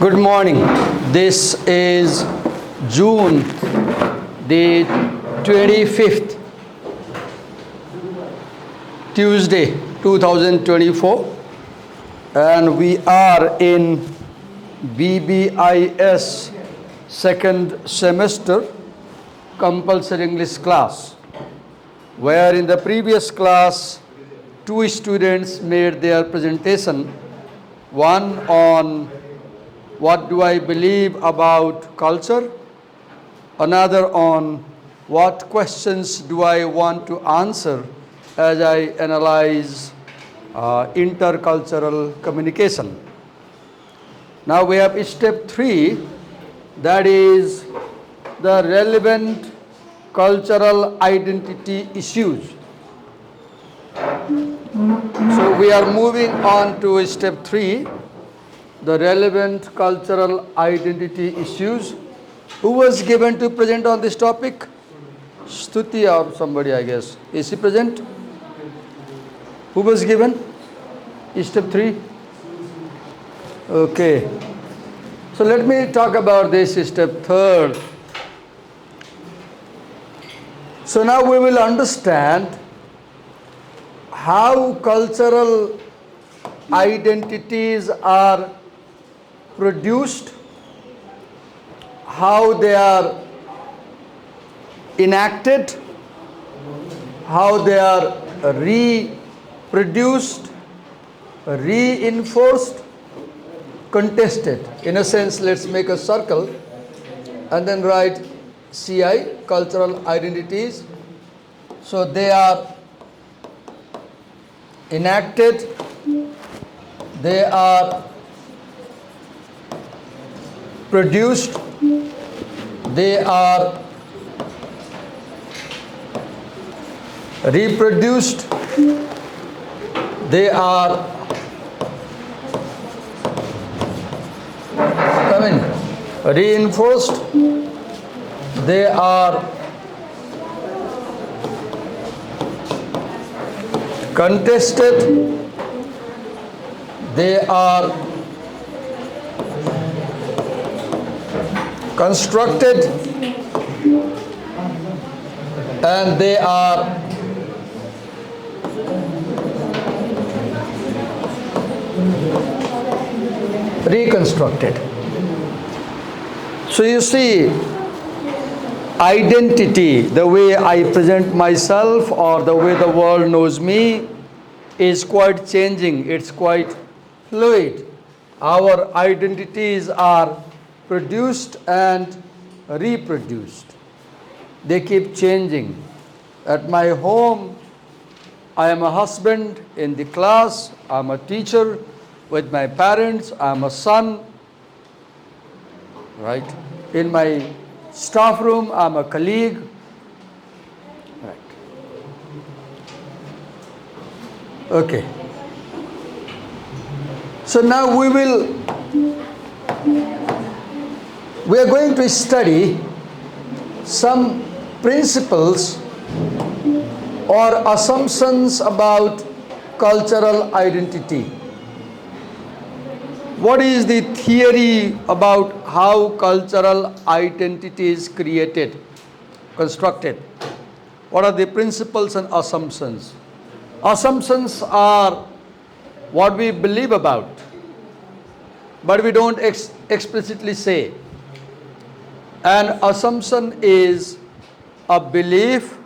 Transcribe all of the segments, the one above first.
Good morning. This is June the 25th, Tuesday 2024, and we are in BBIS second semester compulsory English class, where in the previous class two students made their presentation, one on what do I believe about culture, another on what questions do I want to answer as I analyze intercultural communication. Now we have step 3, that is the relevant cultural identity issues. So we are moving on to step 3, the relevant cultural identity issues. Who was given to present on this topic? Stuti or somebody, I guess. Is he present? Who was given? Step 3? Okay. So let me talk about this step 3. So now we will understand how cultural identities are produced, how they are enacted, how they are reproduced, reinforced, contested. In a sense, let's make a circle and then write CI, cultural identities. So they are enacted, they are produced, they are reproduced, they are reinforced, they are contested, they are constructed, and they are reconstructed. So you see, identity, the way I present myself or the way the world knows me, is quite changing. It's quite fluid. Our identities are produced and reproduced. They keep changing. At my home, I am a husband. In the class, I am a teacher. With my parents, I am a son. Right? In my staff room, I am a colleague. Right. Okay. So now we are going to study some principles or assumptions about cultural identity. What is the theory about how cultural identity is created, constructed? What are the principles and assumptions? Assumptions are what we believe about, but we don't explicitly say. An assumption is a belief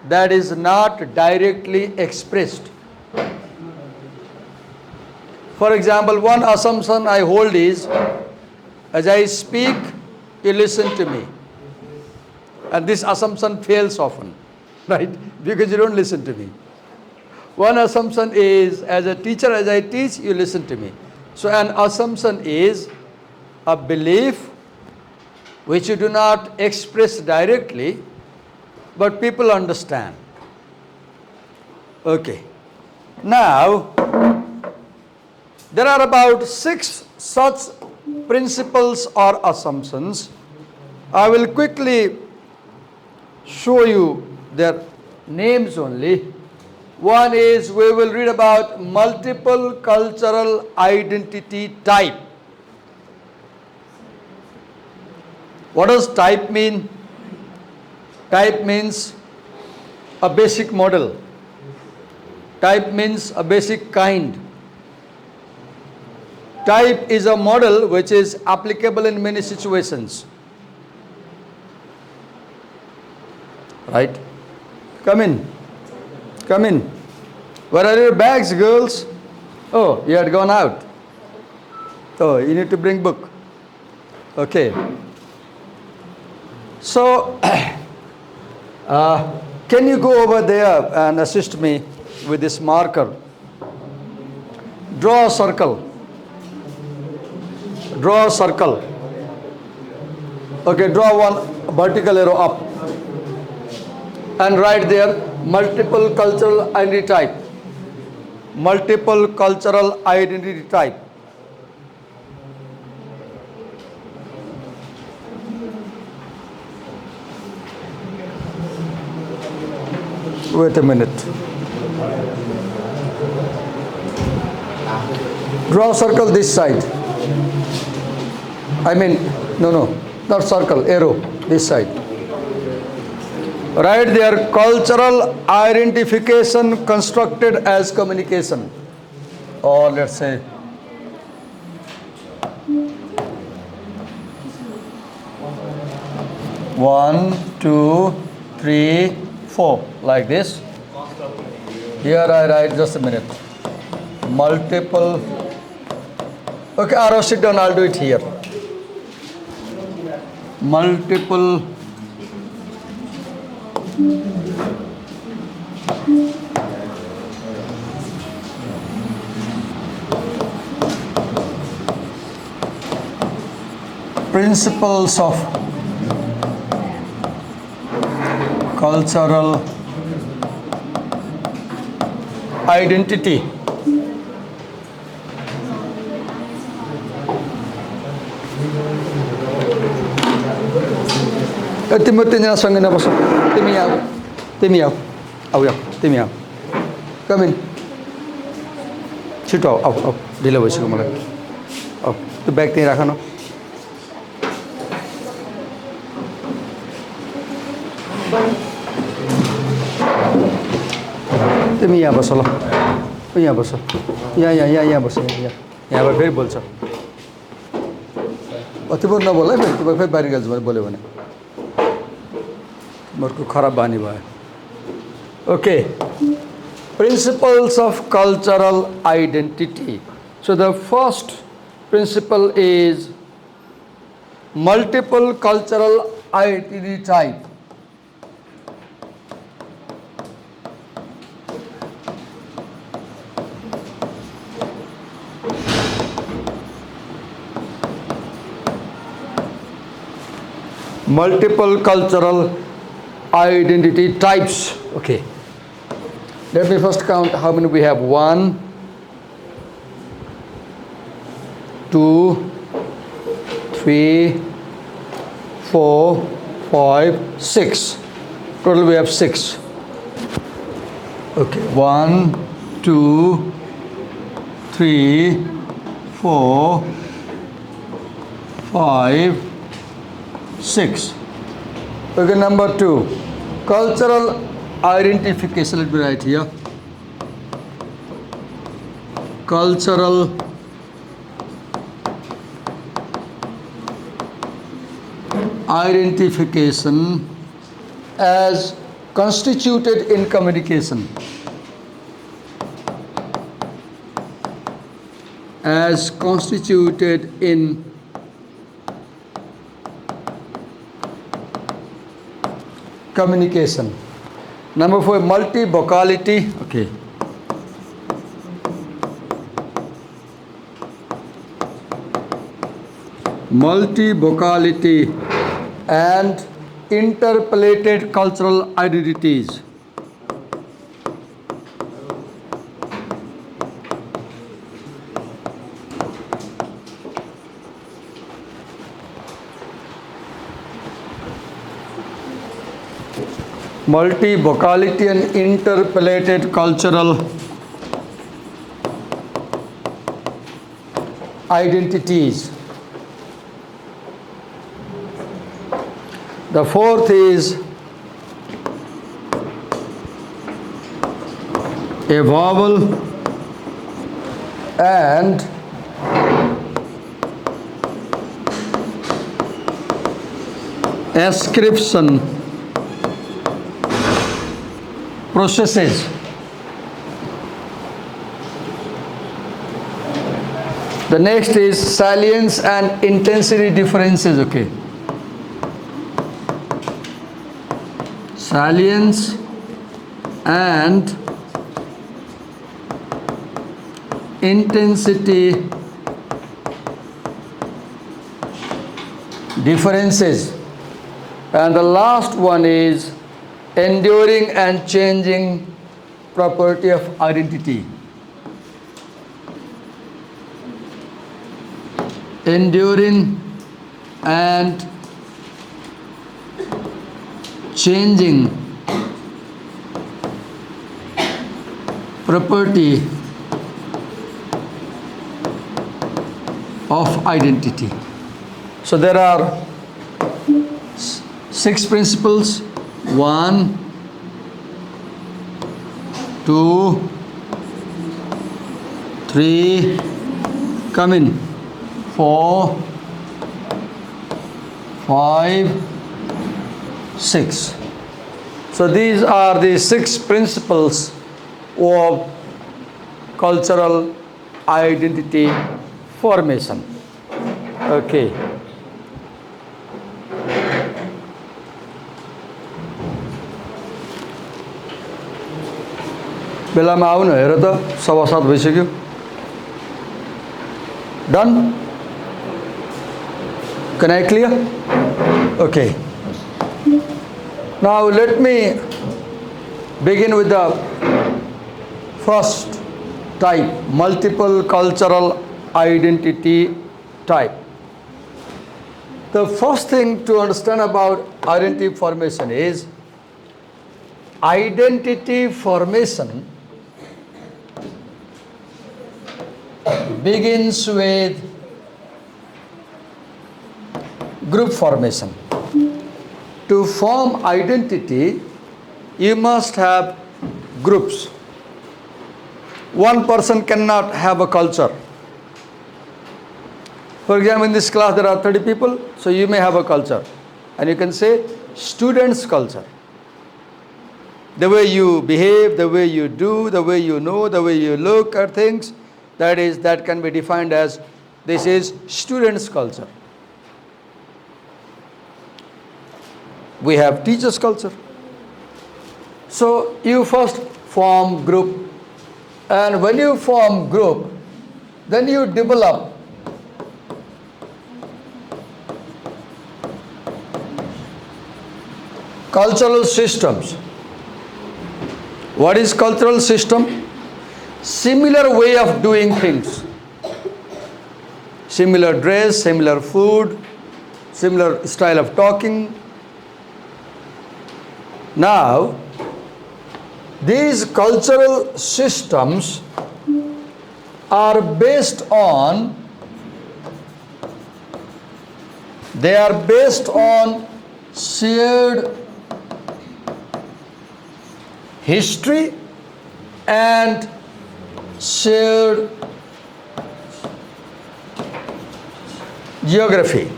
that is not directly expressed. For example, one assumption I hold is, as I speak, you listen to me. And this assumption fails often, right? Because you don't listen to me. One assumption is, as a teacher, as I teach, you listen to me. So an assumption is a belief which you do not express directly, but people understand. Okay. Now, there are about 6 such principles or assumptions. I will quickly show you their names only. One is, we will read about multiple cultural identity type. What does type mean? Type means a basic model. Type means a basic kind. Type is a model which is applicable in many situations. Right? Come in. Come in. Where are your bags, girls? Oh, you had gone out. Oh, you need to bring book. Okay. So, can you go over there and assist me with this marker? Draw a circle. Draw a circle. Okay, draw one vertical arrow up. And write there multiple cultural identity type. Multiple cultural identity type. Wait a minute. Draw a circle this side. I mean, no, not circle, arrow, this side. Right there, cultural identification constructed as communication. Or let's say, one, two, three, four, like this. Here I write, just a minute, multiple. Okay, Arrow, sit down, I'll do it here. Multiple principles of cultural identity. Timothy na sangin na boso. Timiyaw. Aw. Come in. Sito, aw. Dila boy siguro malaki. Aw. Tu bag tin rakha no. Timiyaw boso lo. Iya boso. Ya boso ya. यहाँ पर फिर बोल्छ अति बोल नबोल है फिर फिर बाहिर गएछ भने बोल्यो भने मर्को खराब बानी भयो okay principles of cultural identity. So the first principle is multiple cultural identity type. Multiple cultural identity types. Okay. Let me first count how many we have. 1, 2, 3, 4, 5, 6. Total we have 6. Okay. 1, 2, 3, 4, 5, 6. Okay, number 2. Cultural identification. Let me write here. Cultural identification as constituted in communication. As constituted in communication. Number 4, multi-vocality. Okay. Multi-vocality and interpolated cultural identities. Multi-vocality and interpolated cultural identities. The fourth is a vowel and ascription processes. The next is salience and intensity differences. Okay. Salience and intensity differences. And the last one is enduring and changing property of identity. Enduring and changing property of identity. So there are 6 principles. 1, 2, 3, come in. 4, 5, 6. So these are the 6 principles of cultural identity formation. Okay. बेलामा आउनु हेर त 7:15 भइसक्यो. Done? Can I clear? Okay. Now let me begin with the first type, multiple cultural identity type. The first thing to understand about identity formation is identity formation begins with group formation. To form identity, you must have groups. One person cannot have a culture. For example, in this class there are 30 people, so you may have a culture. And you can say students' culture. The way you behave, the way you do, the way you know, the way you look at things, that can be defined as this is students' culture. We have teachers' culture. So you first form group, and when you form group, then you develop cultural systems. What is cultural system? Similar way of doing things. Similar dress, similar food, similar style of talking. Now, these cultural systems are based on shared history and shared geography.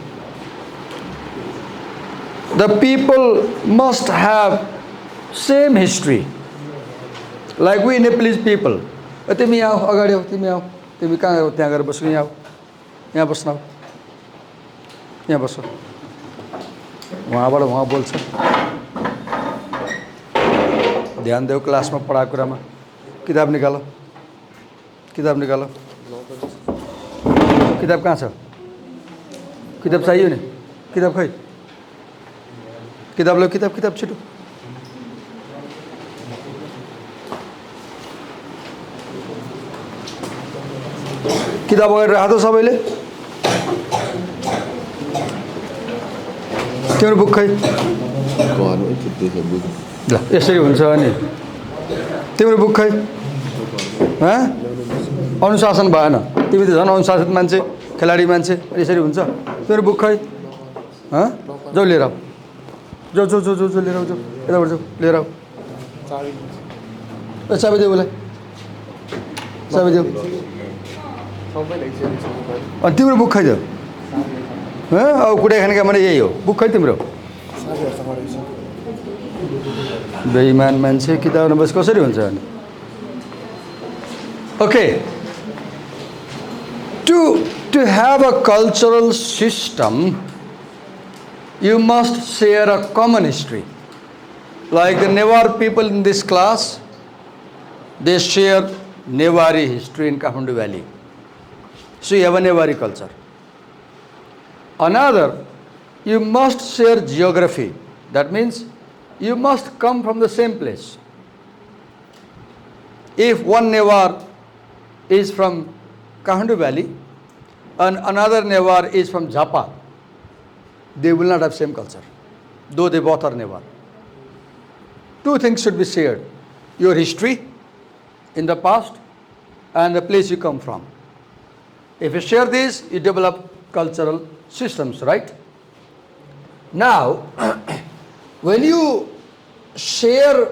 The people must have same history. Like we Nepalese people. तिमी आऊ अगाडि आऊ तिमी आऊ तिमी कहाँ गयो त्यहाँ गएर बस्नु यहाँ आऊ यहाँ बस्नु आऊ यहाँ बस्नु वहाँबाट वहाँ बोल्छ ध्यान देऊ क्लासमा पढाएको कुरामा किताब निकालो किताब कहाँ छ किताब चाहियो नि किताब खै किताब लो किताब छिटो किताब अगाडि राख त सबैले तिम्रो बुक खै ल यसरी हुन्छ अनि तिम्रो बुक खै अनुशासन भएन तिमी त झन् अनुशासित मान्छे खेलाडी मान्छे यसरी हुन्छ तिम्रो बुक खै जाऊ लिएर आऊ जाओ जाओ जाओ जाओ लिएर आऊ जाऊ यताबाट जाऊ लिएर आऊ चाबी देऊ उसलाई चाबी देऊ अनि तिम्रो बुक खाइदेऊ अब कुटै खाने काम यही हो बुक खै तिम्रो बेइमान मान्छे किताब नबस कसरी हुन्छ अनि okay to have a cultural system you must share a common history. Like the Newar people in this class, they share Newari history in Kathmandu Valley. So you have a Newari culture. Another, you must share geography. That means you must come from the same place. If one Newar is from Kathmandu Valley and another Newar is from Japa, they will not have same culture, though they both are Newar. Two things should be shared: your history in the past and the place you come from. If you share this, you develop cultural systems, right? Now, when you share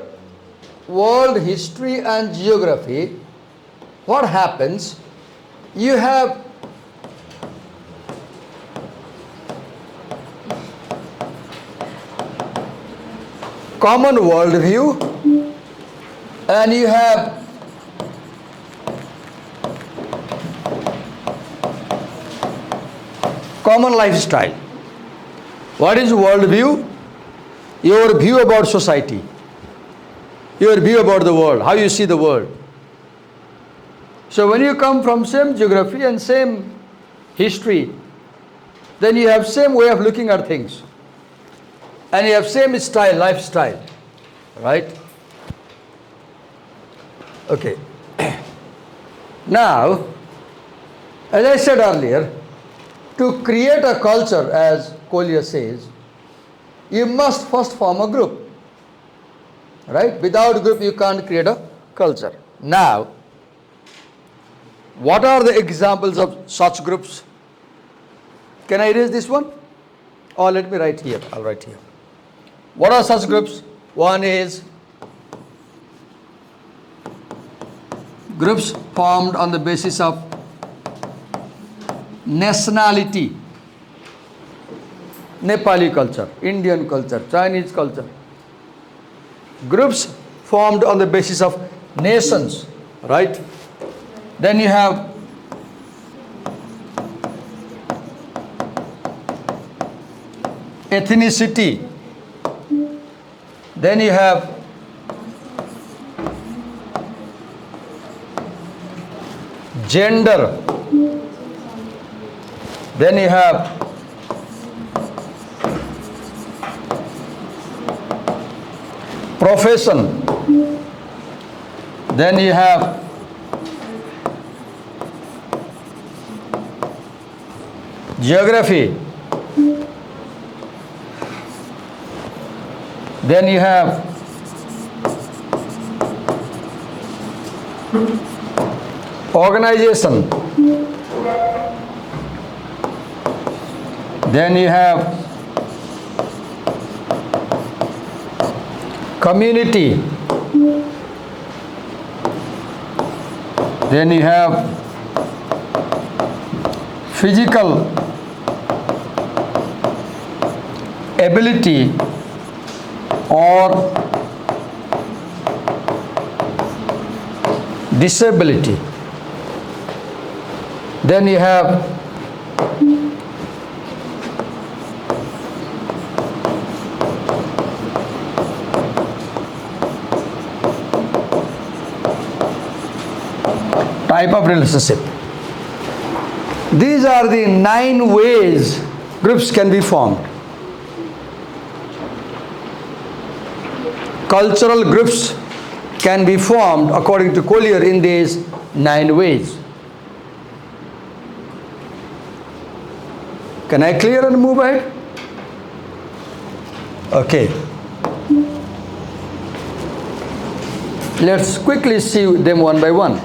world history and geography, what happens? You have common world view and you have common lifestyle. What is world view? Your view about society, your view about the world, how you see the world. So when you come from same geography and same history, then you have same way of looking at things. And you have same style, lifestyle, right? Okay. Now, as I said earlier, to create a culture, as Collier says, you must first form a group, right? Without group, you can't create a culture. Now, what are the examples of such groups? Can I erase this one? Or let me write here. I'll write here. What are such groups? One is groups formed on the basis of nationality. Nepali culture, Indian culture, Chinese culture. Groups formed on the basis of nations, right? Then you have ethnicity. Then you have gender. Then you have profession. Then you have geography. Then you have organization. Then you have community. Then you have physical ability or disability. Then you have type of relationship. These are the 9 ways groups can be formed. Cultural groups can be formed according to Collier in these 9 ways. Can I clear and move ahead? Okay. Let's quickly see them one by one.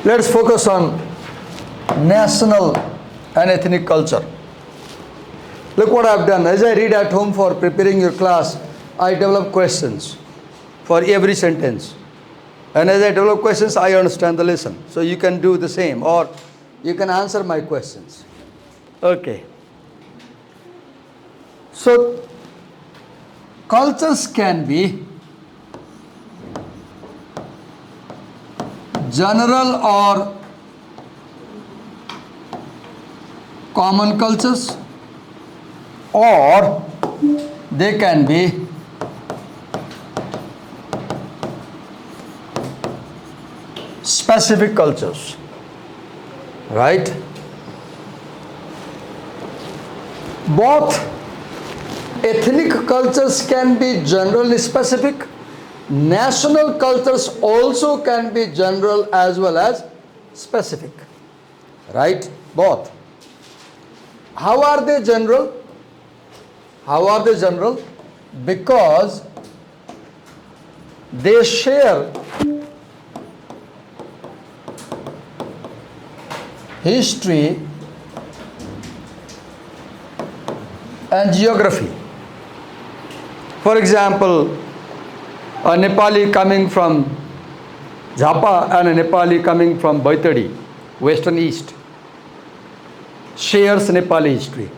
Let's focus on national and ethnic culture. Look what I've done. As I read at home for preparing your class, I develop questions for every sentence. And as I develop questions, I understand the lesson. So you can do the same, or you can answer my questions. Okay. So cultures can be general or common cultures, or they can be specific cultures, right? Both ethnic cultures can be generally specific. National cultures also can be general as well as specific, right? Both. How are they general? How are they general? Because they share history and geography. For example, a Nepali coming from Japa and a Nepali coming from Baitadi, Western East, shares Nepali history.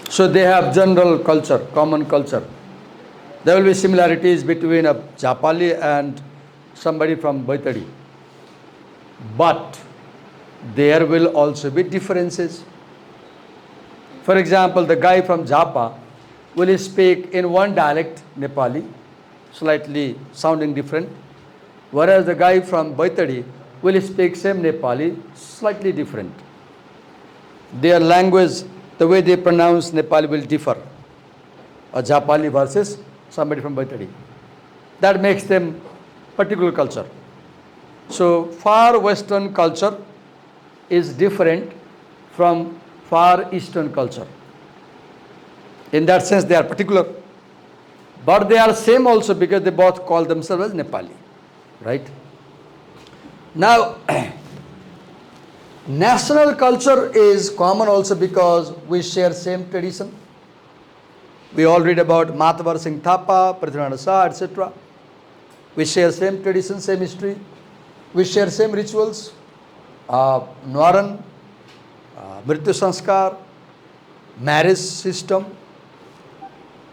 So they have general culture, common culture. There will be similarities between a Japali and somebody from Baitadi. But there will also be differences. For example, the guy from Japa will speak in one dialect, Nepali, slightly sounding different, whereas the guy from Baitadi will speak same Nepali, slightly different. Their language, the way they pronounce Nepali will differ. A Japali versus somebody from Baitadi. That makes them particular culture. So far Western culture is different from far Eastern culture. In that sense, they are particular. But they are same also because they both call themselves as Nepali. Right? Now, national culture is common also because we share same tradition. We all read about Matavar Singh Thapa, Prithviraj Shah, etc. We share same tradition, same history. We share same rituals. Nwaran, Mrityu Sanskar, marriage system.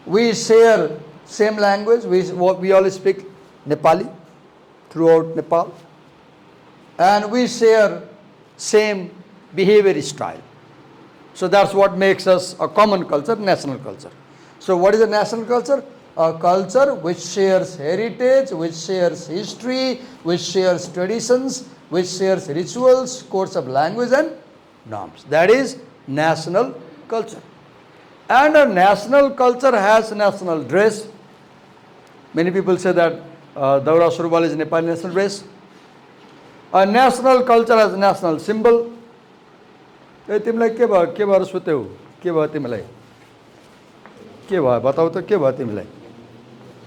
We share same language. We all speak Nepali throughout Nepal. And we share same behavior style. So that's what makes us a common culture, national culture. So what is a national culture? A culture which shares heritage, which shares history, which shares traditions, which shares rituals, codes of language and norms. That is national culture. And a national culture has national dress. Many people say that Daura Surbal is Nepali national dress. A national culture has national symbol. तिमीलाई के भएर सुत्यौ के भयो तिमीलाई के भयो बताऊ त के भयो तिमीलाई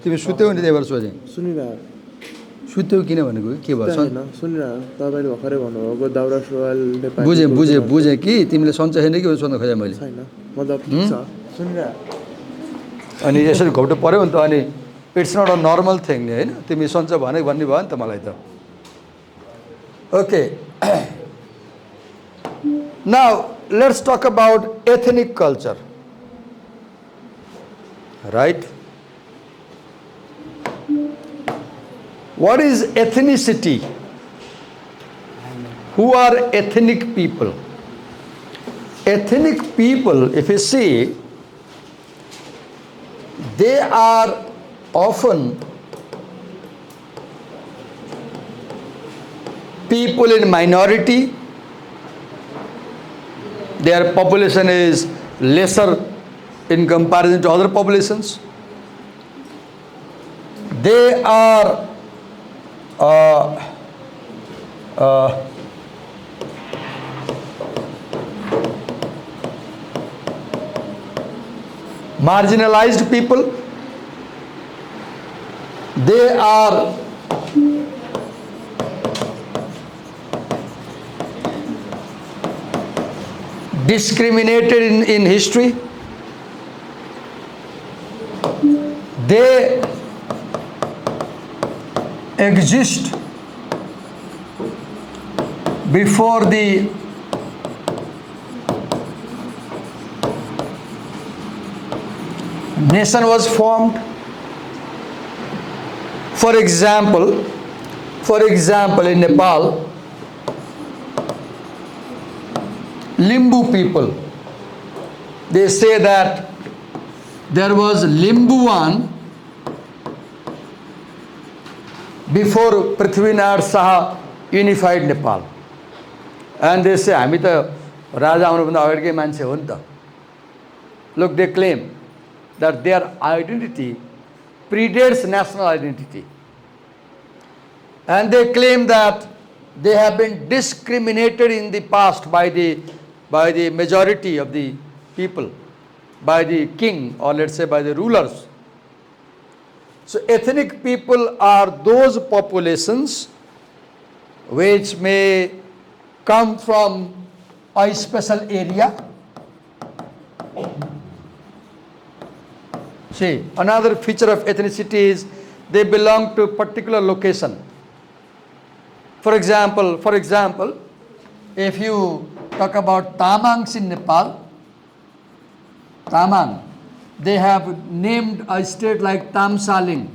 तिमी सुत्यौ नि त्यही भएर सोझे सुनिरहेको सुत्यौ किन भनेको के भयो सुनिरहेको तपाईँले भर्खरै भन्नुभएको दाउरा सुरुवाल नेपाली बुझे कि तिमीले सन्चै छैन कि सोध्न खोजेँ मैले छैन मतलब छ सुनिरहेको अनि यसरी घोप्टो पर्यो नि त अनि it's not a normal thing नि हैन तिमी सन्च भने भन्ने भयो नि त मलाई त okay Now, let's talk about ethnic culture. Right? What is ethnicity? Who are ethnic people? Ethnic people, if you see, they are often people in minority. Their population is lesser in comparison to other populations. They are marginalized people. They are discriminated in history. They exist before the nation was formed. For example, in Nepal, Limbu people, they say that there was Limbuan before Prithvinath Saha unified Nepal. And they say, हामी त राजा आउनुभन्दा अगाडिकै मान्छे हो नि त. Look, they claim that their identity predates national identity. And they claim that they have been discriminated in the past by the majority of the people, by the king, or let's say by the rulers. So ethnic people are those populations which may come from a special area. See, another feature of ethnicity is they belong to a particular location. For example, if you talk about Tamangs in Nepal, Tamang, they have named a state like Tamsaling.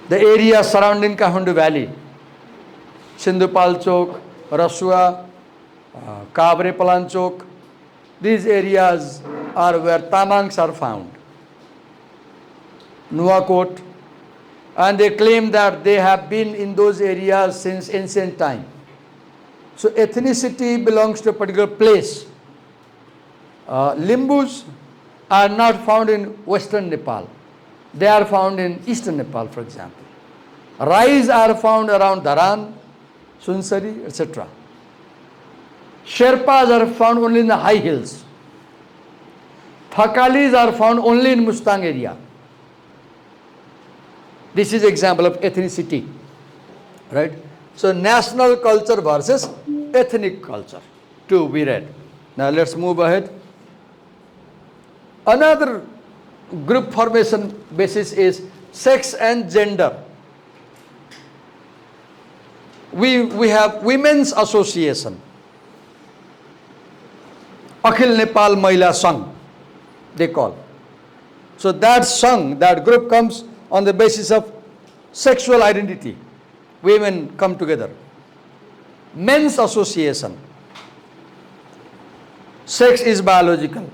The area surrounding Kathmandu Valley, Sindhupalchok, Rasua, Kabre Palanchok, these areas are where Tamangs are found. Nuwakot, and they claim that they have been in those areas since ancient time. So ethnicity belongs to a particular place. Limbus are not found in western Nepal. They are found in eastern Nepal, for example. Rais are found around Dharan, Sunsari, etc. Sherpas are found only in the high hills. Thakalis are found only in Mustang area. This is example of ethnicity, right? So national culture versus ethnic culture to be read. Now let's move ahead. Another group formation basis is sex and gender. We have women's association, Akhil Nepal Mahila Sangh, they call. So that Sangh, that group comes on the basis of sexual identity. Women come together. Men's association. Sex is biological.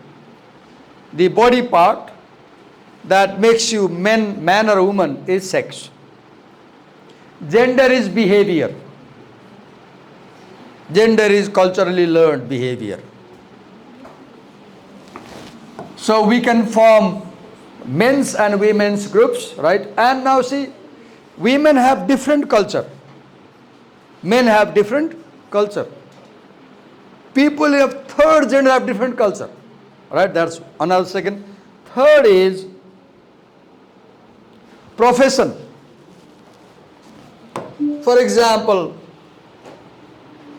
The body part that makes you man or woman is sex. Gender is behavior. Gender is culturally learned behavior. So we can form men's and women's groups, right? And now see, women have different culture. Men have different culture. People of third gender have different culture, right? That's another second. Third is profession. For example,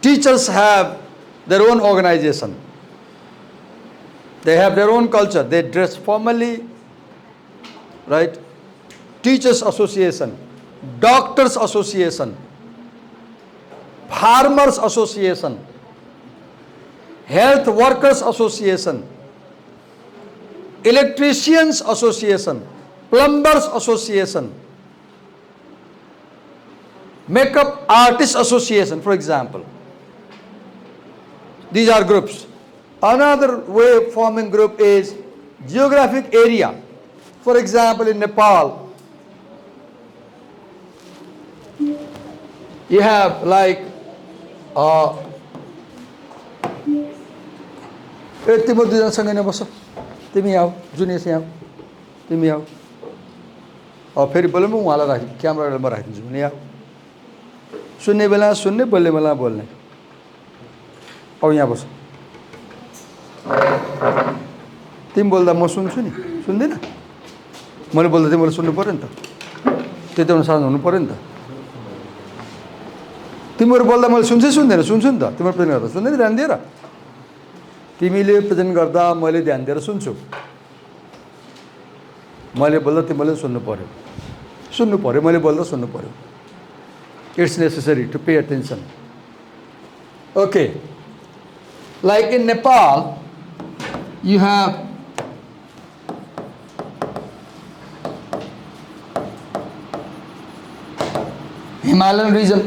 teachers have their own organization. They have their own culture. They dress formally, right? Teachers association, doctors association, farmers association, health workers association, electricians association, plumbers association, makeup artist association, for example. These are groups. Another way of forming group is geographic area. For example, in Nepal, you have like तिम्रो दुईजनासँग नै बस्छ, तिमी आऊ, junior यहाँ तिमी आऊ, फेरि बोल्नु म उहाँलाई राखि क्यामेरामा राखिदिन्छु भने आऊ, सुन्ने बेला सुन्ने, बोल्ने बेला बोल्ने, अब यहाँ बस्छ, तिमी बोल्दा म सुन्छु नि, सुन्दैन, मैले बोल्दा तिमीले सुन्नु पर्यो नि त, त्यति अनुसार हुनु पर्यो नि त, तिमीहरू बोल्दा मैले सुन्छु नि त तिम्रो प्रेजेन्ट गर्दा सुन्दैन ध्यान दिएर तिमीले प्रेजेन्ट गर्दा मैले ध्यान दिएर सुन्छु मैले बोल्दा तिमीले सुन्नु पर्यो मैले बोल्दा सुन्नु पर्यो it's necessary to pay attention okay like in Nepal you have Himalayan region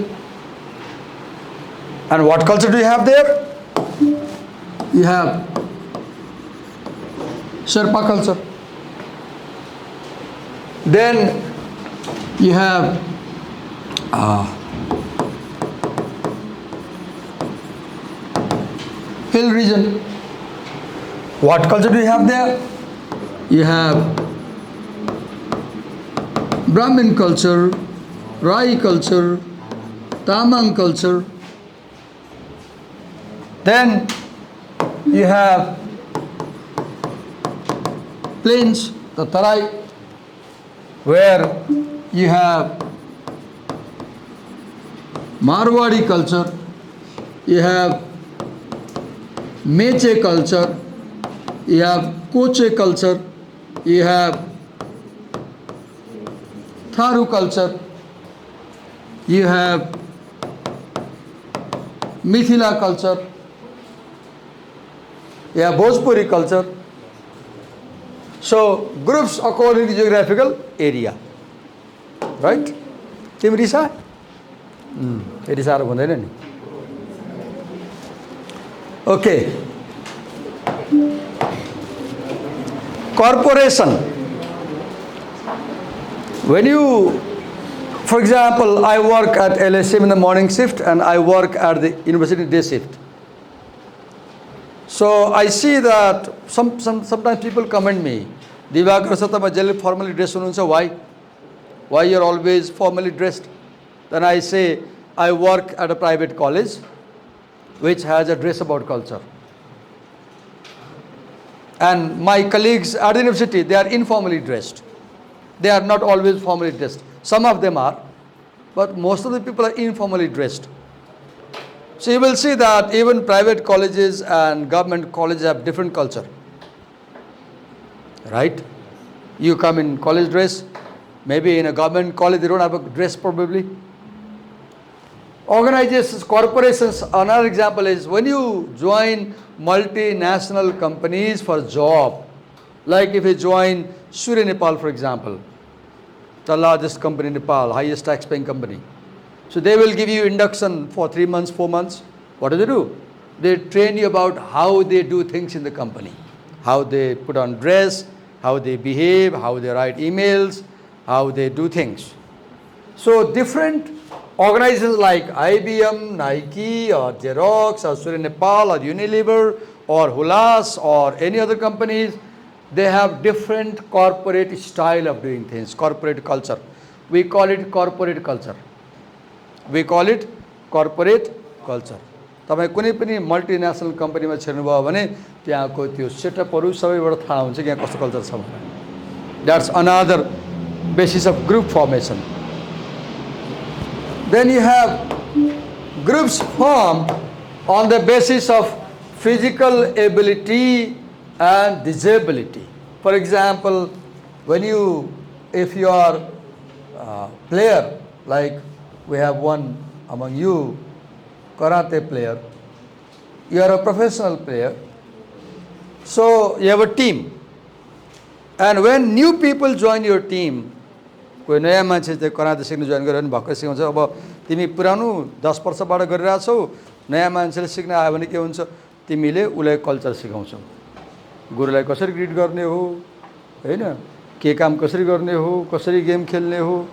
and what culture do you have there? You have Sherpa culture, then you have hill region. What culture do you have there? You have Brahmin culture, Rai culture, Tamang culture. Then you have plains, the Tarai, where you have Marwadi culture, you have Meche culture, you have Koche culture, you have Tharu culture, you have Mithila culture, you have Bhojpuri culture. So groups according to geographical area, right? Tim Risa? Risa bhanदैन नि. Okay. Corporation. When you, for example, I work at LSM in the morning shift and I work at the university day shift. So I see that sometimes people comment me, Divakar sir तपाईं formally dressed हुनुहुन्छ, why? Why you're always formally dressed? Then I say I work at a private college which has a dress about culture. And my colleagues at the university, they are informally dressed. They are not always formally dressed. Some of them are, but most of the people are informally dressed. So you will see that even private colleges and government colleges have different culture. Right? You come in college dress, maybe in a government college they don't have a dress probably. Organizations, corporations, another example is when you join multinational companies for job, like if you join Surya Nepal for example, the largest company in Nepal, highest tax paying company. So they will give you induction for 3 months, 4 months. What do? They train you about how they do things in the company, how they put on dress, how they behave, how they write emails, how they do things. So different organizations like IBM, Nike or Xerox or Surya Nepal or Unilever or Hulas or any other companies, they have different corporate style of doing things, corporate culture. We call it corporate culture. We call it corporate culture. तपाईं कुनै पनि multinational कम्पनीमा छिर्नुभयो भने त्यहाँको त्यो सेटअपहरु सबैबाट थाहा हुन्छ कि यहाँ कस्तो कल्चर छ भनेर. That's another basis of group formation. Then you have groups formed on the basis of physical ability and disability. For example, if you are a player, like we have one among you, karate player, you are a professional player, so you have a team. And when new people join your team, कोही नयाँ मान्छे चाहिँ कराते सिक्न join गरेर पनि भर्खर सिकाउँछ. अब तिमी पुरानो 10 वर्षबाट गरिरहेको छौ, नयाँ मान्छेले सिक्न आयो भने के हुन्छ, तिमीले उलाई कल्चर सिकाउँछौ. गुरुलाई कसरी ग्रिट गर्ने हो, हैन, के काम कसरी गर्ने हो, कसरी गेम खेल्ने हो,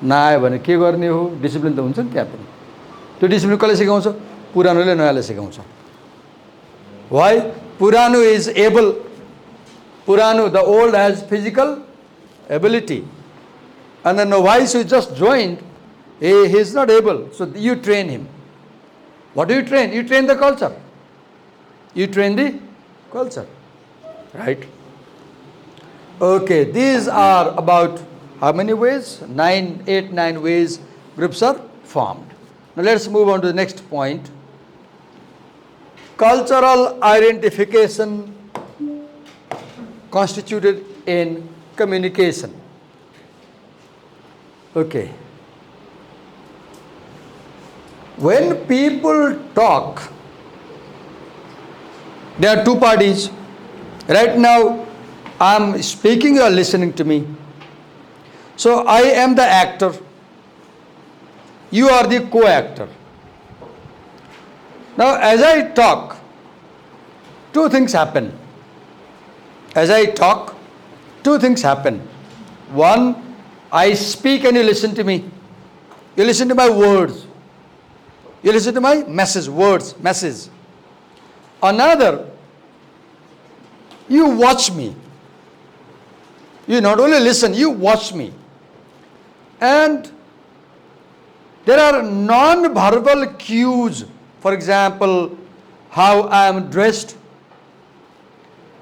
नआयो भने के गर्ने हो, डिसिप्लिन त हुन्छ नि त्यहाँ पनि. त्यो डिसिप्लिन कसले सिकाउँछ? पुरानोले नयाँले सिकाउँछ. Why? पुरानो is able. Purano, the old, has physical ability. And the novice who just joined, he is not able. So you train him. What do you train? You train the culture. You train the culture. Right? Okay, these are about how many ways? 8, 9 ways groups are formed. Now let's move on to the next point. Cultural identification constituted in communication. Okay. When people talk, there are two parties. Right now, I am speaking, you are listening to me. So I am the actor. You are the co-actor. Now, as I talk, two things happen. As I talk, two things happen. One, I speak and you listen to me. You listen to my words. You listen to my message. Another, you watch me. You not only listen, you watch me. And there are non-verbal cues. For example, how I am dressed,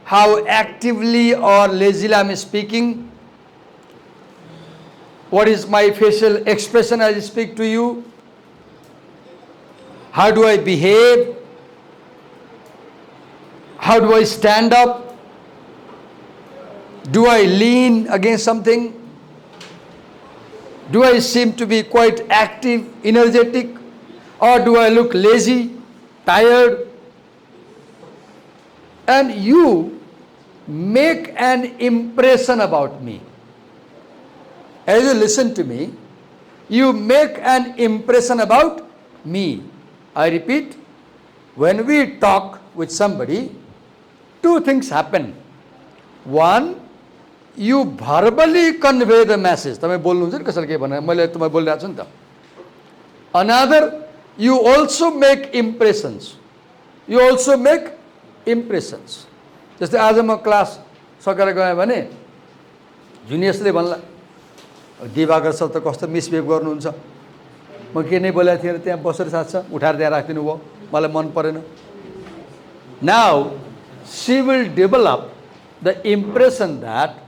how actively or lazily I am speaking, what is my facial expression as I speak to you, how do I behave, how do I stand up, do I lean against something, do I seem to be quite active, energetic, or do I look lazy, tired? And you make an impression about me. As you listen to me, you make an impression about me. I repeat, when we talk with somebody, two things happen. One, you verbally convey the message. तपाईं बोल्नुहुन्छ नि कसैले के भने मैले तपाईँ बोलिरहेको छु नि त. Another, you also make impressions. You also make impressions. जस्तै आज म क्लास सकेर गएँ भने जुनियर्सले भन्ला दिवाकर सर त कस्तो मिसबिहेभ गर्नुहुन्छ, म के नै बोलेको थिएँ त्यहाँ बसेर साथ छ उठाएर त्यहाँ राखिदिनु भयो, मलाई मन परेन. Now she will develop the impression that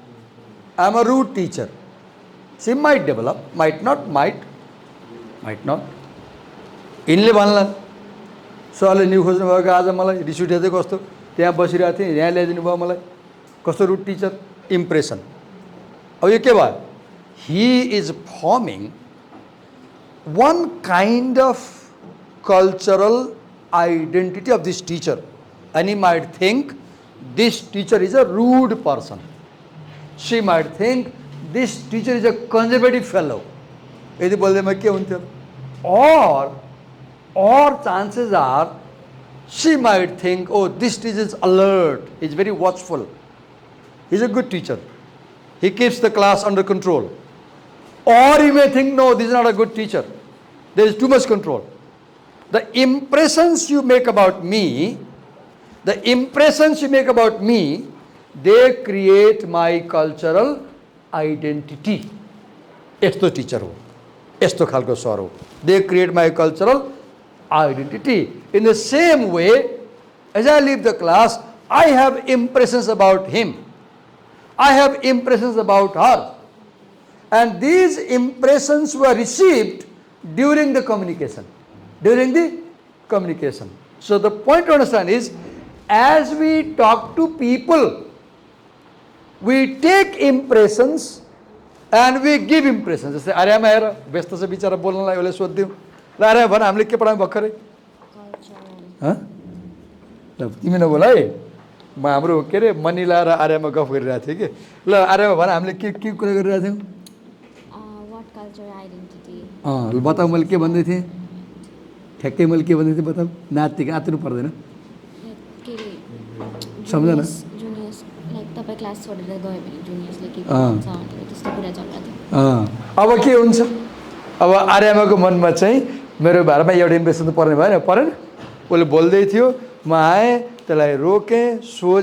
I am a rude teacher. She might develop, might not. यिनले भन्लान् सरले न्यु खोज्नु भएको आज मलाई रिस उठेको थियो कस्तो त्यहाँ बसिरहेको थिएँ यहाँ ल्याइदिनु भयो मलाई कस्तो रुड टिचर इम्प्रेसन. अब यो के भयो? He is forming one kind of cultural identity of this teacher, and he might think this teacher is a rude person. She might think this teacher is a conservative fellow. यदि बोल्दैमा के हुन्थ्यो? Or chances are she might think, oh, this teacher is alert, he's very watchful, he's a good teacher, he keeps the class under control. Or you may think, no, this is not a good teacher, there is too much control. The impressions you make about me, they create my cultural identity. यस्तो Stitcher हो, यस्तो खालको sir हो. They create my cultural identity. In the same way, as I leave the class, I have impressions about him. I have impressions about her. And these impressions were received during the communication. So the point to understand is, as we talk to people, we take impressions and we give impressions. जस्तै आर्यमा हेर व्यस्त छ बिचारा बोल्नलाई उसले सोध्दियौ ल आर्य भन हामीले के पढायौँ भर्खरै ल तिमी नबोल है म हाम्रो के अरे मनिला र आर्यमा गफ गरिरहेको थिएँ कि ल आर्यमा भन हामीले के कुरा गरिरहेको थियौँ ल बताऊ मैले के भन्दै थिएँ ठ्याक्कै मैले के भन्दै थिएँ बताऊ नातिक आत्नु पर्दैन सम्झन तपाईं क्लास छोडेर गयो भने जुनियर्सले के भन्छ त्यस्तो कुरा चलिरहेको थियो. अब के हुन्छ? अब आर्यमाको मनमा चाहिँ मेरो बारेमा एउटा इम्प्रेसन त पर्ने भएन, परेन. उसले बोल्दै थियो, म आएँ त्यसलाई रोकेँ, सोच